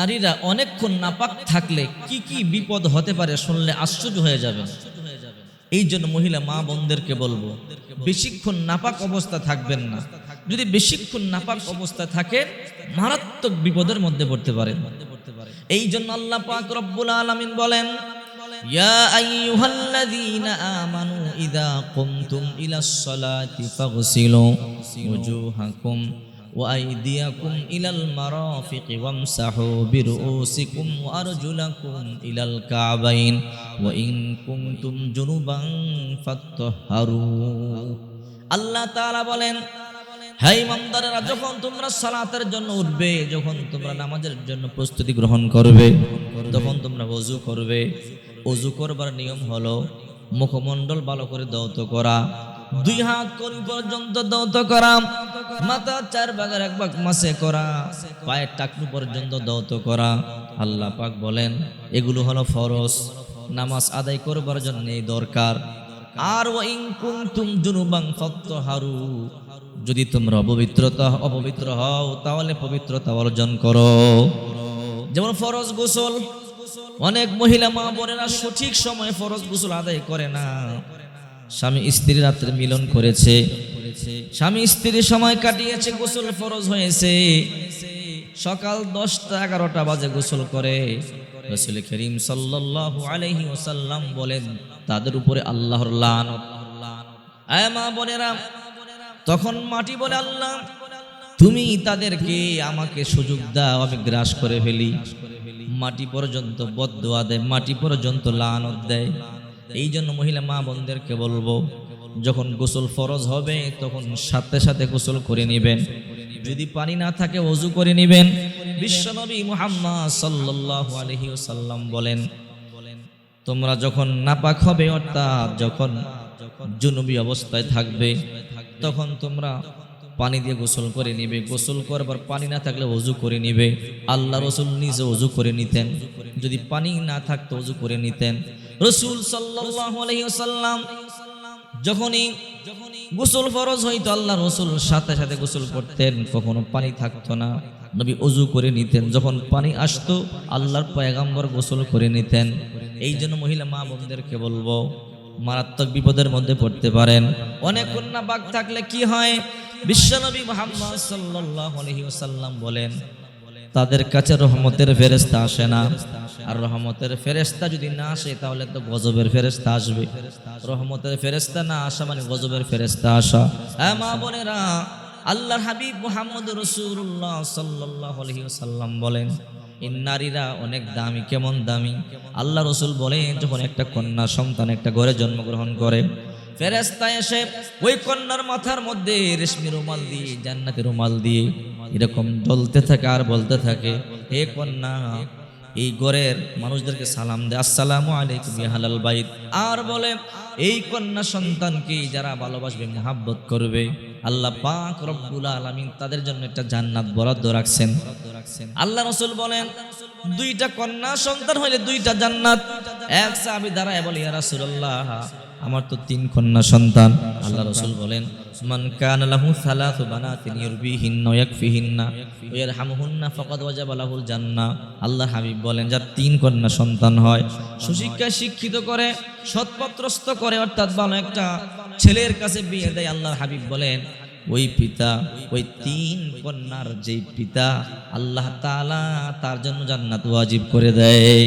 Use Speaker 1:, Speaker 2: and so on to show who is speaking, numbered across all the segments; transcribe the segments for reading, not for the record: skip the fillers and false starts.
Speaker 1: নারীরা অনেকক্ষণ নাপাক থাকলে কি কি বিপদ হতে পারে শুনলে আশ্চর্য হয়ে যাবেন। এই জন্য মহিলা মা বোনদেরকে বলবো, বেশিক্ষণ নাপাক অবস্থা থাকবেন না। যদি বেশিক্ষণ নাপাক অবস্থা থাকে, মারাত্মক বিপদের মধ্যে পড়তে পারেন। এই জন্য আল্লাহ পাক রব্বুল আলামিন বলেন, ইয়া আইয়ুহাল্লাযীনা আমানু ইযা কুমতুম ইলাস সালাতি ফাগসিলু ওজুহাকুম وأيديكم إلى المرافق وامسحوا برؤوسكم وأرجلكم إلى الكعبين وإن كنتم جنبا فاطهروا। আল্লাহ তাআলা বলেন, হে ইমানদারেরা, যখন তোমরা সালাতের জন্য উঠবে, যখন তোমরা নামাজের জন্য প্রস্তুতি গ্রহণ করবে, তখন তোমরা ওযু করবে। ওযু করবার নিয়ম হলো মুখমণ্ডল ভালো করে ধৌত করা, দুই হাত কনুই পর্যন্ত ধৌত করা, মাথা 4 ভাগের 1 ভাগ মাসে করা, পায়ের টাকনু পর্যন্ত ধৌত করা। আল্লাহ পাক বলেন এগুলো হলো ফরজ, নামাজ আদায় করবার জন্য এই দরকার। আর ওয়া ইন কুনতুম জুনুবান ফাত্তাহারু, যদি তোমরা অপবিত্র হও তাহলে পবিত্রতা অর্জন করো। যেমন ফরজ গোসল, অনেক মহিলা মা বোনেরা সঠিক সময়ে ফরজ গোসল আদায় করে না। স্বামী স্ত্রী রাত্রে মিলন করেছে, স্বামী স্ত্রী সময় কাটিয়েছে, গোসল ফরজ হয়েছে, সকাল 10টা 11টা বাজে গোসল করে। রাসূল করিম সাল্লাল্লাহু আলাইহি ওয়াসাল্লাম বলেন তাদের উপরে আল্লাহর লানত। আয় মা বোনেরা, তখন মাটি বলে, আল্লাহ তুমি তাদেরকে আমাকে সুযোগ দাও, আমি গ্রাস করে ফেলি। মাটি পর্যন্ত বদদুয়া দেয়, মাটি পর্যন্ত লানত দেয়। এই জন্য মহিলা মা বোনদেরকে বলবো, যখন গোসল ফরজ হবে তখন সাথে সাথে গোসল করে নেবেন। যদি পানি না থাকে ওযু করে নেবেন। বিশ্বনবী মুহাম্মদ সাল্লাল্লাহু আলাইহি ওয়াসাল্লাম বলেন, তোমরা যখন নাপাক হবে, অর্থাৎ যখন জুনুবি অবস্থায় থাকবে, তখন তোমরা পানি দিয়ে গোসল করে নিবে। গোসল করবার পানি না থাকলে ওযু করে নিবে। আল্লাহ রাসূল নিজে ওযু করে নিতেন, যদি পানি না থাকতো ওযু করে নিতেন। রাসূল সাল্লাল্লাহু আলাইহি ওয়াসাল্লাম যখনই গোসল ফরজ হইতো, আল্লাহ রাসূল সাথে সাথে গোসল করতেন, কখনো পানি থাকতো না, নবী ওযু করে নিতেন। যখন পানি আসতো আল্লাহর পয়গম্বর গোসল করে নিতেন। এই জন্য মহিলা মা বোনদেরকে বলবো, মারাত্মক বিপদের মধ্যে পড়তে পারেন। অনেক কন্যা বাগ থাকলে কি হয়, বিশ্বনবী মুহাম্মদ সাল্লাল্লাহু আলাইহি ওয়াসাল্লাম বলেন তাদের কাছে রহমতের ফেরেশতা আসে না। আর রহমতের ফেরেশতা যদি না আসে তাহলে তো গজবের ফেরেশতা আসবে। রহমতের ফেরেশতা না আসা মানে গজবের ফেরেশতা আসা। হ্যাঁ মা বোনেরা, আল্লাহর হাবিব মুহাম্মদ রাসূলুল্লাহ সাল্লাল্লাহু আলাইহি ওয়াসাল্লাম বলেন, এই নারীরা অনেক দামি। কেমন দামি? আল্লাহ রাসূল বলেন, যখন একটা কন্যা সন্তান একটা ঘরে জন্মগ্রহণ করে, ফেরেশতা এসে ওই কন্যার মাথার মধ্যে রেশমি রুমাল দিয়ে, জান্নাতের রুমাল দিয়ে এরকম জ্বলতে থাকে আর বলতে থাকে, হে কন্যা, এই ঘরের মানুষদেরকে সালাম দে, আসসালামু আলাইকুম ইয়া আহলাল বাইত। আর বলে এই কন্যা সন্তানকে যারা ভালোবাসবে, মুহাব্বত করবে, আল্লাহ পাক রব্বুল আলামিন তাদের জন্য একটা জান্নাত বরাদ্দ রাখছেন। আল্লাহ রাসূল বলেন, 2টা কন্যা সন্তান হইলে 2টা জান্নাত। এক সাহাবী দাঁড়ায় বলে, ইয়া রাসূলুল্লাহ, আমার তো 3 কন্যা সন্তান। আল্লাহ রাসূল বলেন, মান কানা লাহু সালাসু বানাতিন ইউরবিহিন্না ওয়া ইয়াকফিহিন্না ওয়া ইয়ারহামুহুন্না ফাকাদ ওয়াজাবা লাহুল জান্নাহ। আল্লাহ হাবিব বলেন, যার 3 কন্যা সন্তান হয়, সুশিক্ষায় শিক্ষিত করে, সৎপত্রস্থ করে, অর্থাৎ ভালো একটা ছেলের কাছে বিয়ে দেয়, আল্লাহর হাবিব বলেন ওই পিতা, ওই 3 কন্যার যেই পিতা, আল্লাহ তাআলা তার জন্য জান্নাত ওয়াজিব করে দেয়।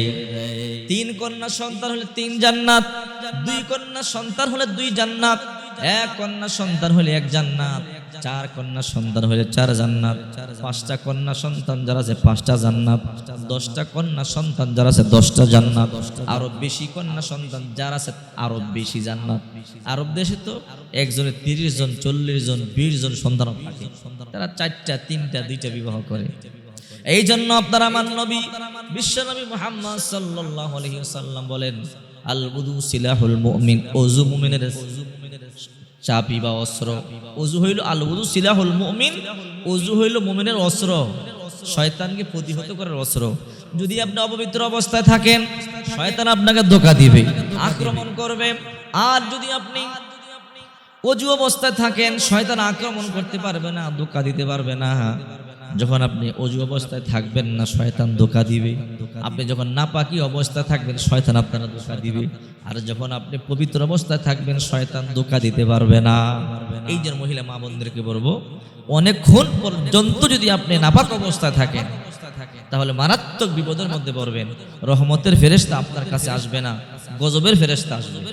Speaker 1: 3 কন্যা সন্তান হলে 3 জান্নাত, 2 কন্যা সন্তান হলে 2 জান্নাত, 1 কন্যা সন্তান হলে 1 জান্নাত, 4 কন্যা সন্তান হলে 4 জান্নাত, 5টা কন্যা সন্তান যারা আছে 5টা জান্নাত, 10টা কন্যা সন্তান যারা আছে 10টা জান্নাত, আরো বেশি কন্যা সন্তান যারা আছে আরো বেশি জান্নাত। আরব দেশে তো একজনের 30 জন, 40 জন, 20 জন সন্তান থাকে, তারা 4টা, 3টা, 2টা বিবাহ করে। এই জন্য আপনার আমার নবী বিশ্বনবী মুহাম্মদ সাল্লাল্লাহু আলাইহি ওয়াসাল্লাম বলেন, আল wudu সিলাহুল মুমিন, ওযু মুমিনের চাবি বা অস্ত্র। ওযু হইল আল wudu সিলাহুল মুমিন, ওযু হইল মুমিনের অস্ত্র, শয়তানকে প্রতিহত করার অস্ত্র। যদি আপনি অপবিত্র অবস্থায় থাকেন, শয়তান আপনাকে ধোঁকা দিবে, আক্রমণ করবে। আর যদি আপনি ওযু অবস্থায় থাকেন, শয়তান আক্রমণ করতে পারবে না, ধোঁকা দিতে পারবে না। যখন আপনি অজু অবস্থায় থাকবেন না শয়তান ধোঁকা দিবে, আপনি যখন নাপাকি অবস্থায় থাকবেন শয়তান আপনারা ধোঁকা দিবে, আর যখন আপনি পবিত্র অবস্থায় থাকবেন শয়তান ধোঁকা দিতে পারবে না। এই যে মহিলা মা বোনদেরকে বলবো, অনেকক্ষণ পর্যন্ত যদি আপনি নাপাক অবস্থায় থাকেন তাহলে মারাত্মক বিপদের মধ্যে পড়বেন। রহমতের ফেরেশতা আপনার কাছে আসবে না, গজবের ফেরেশতা আসবে।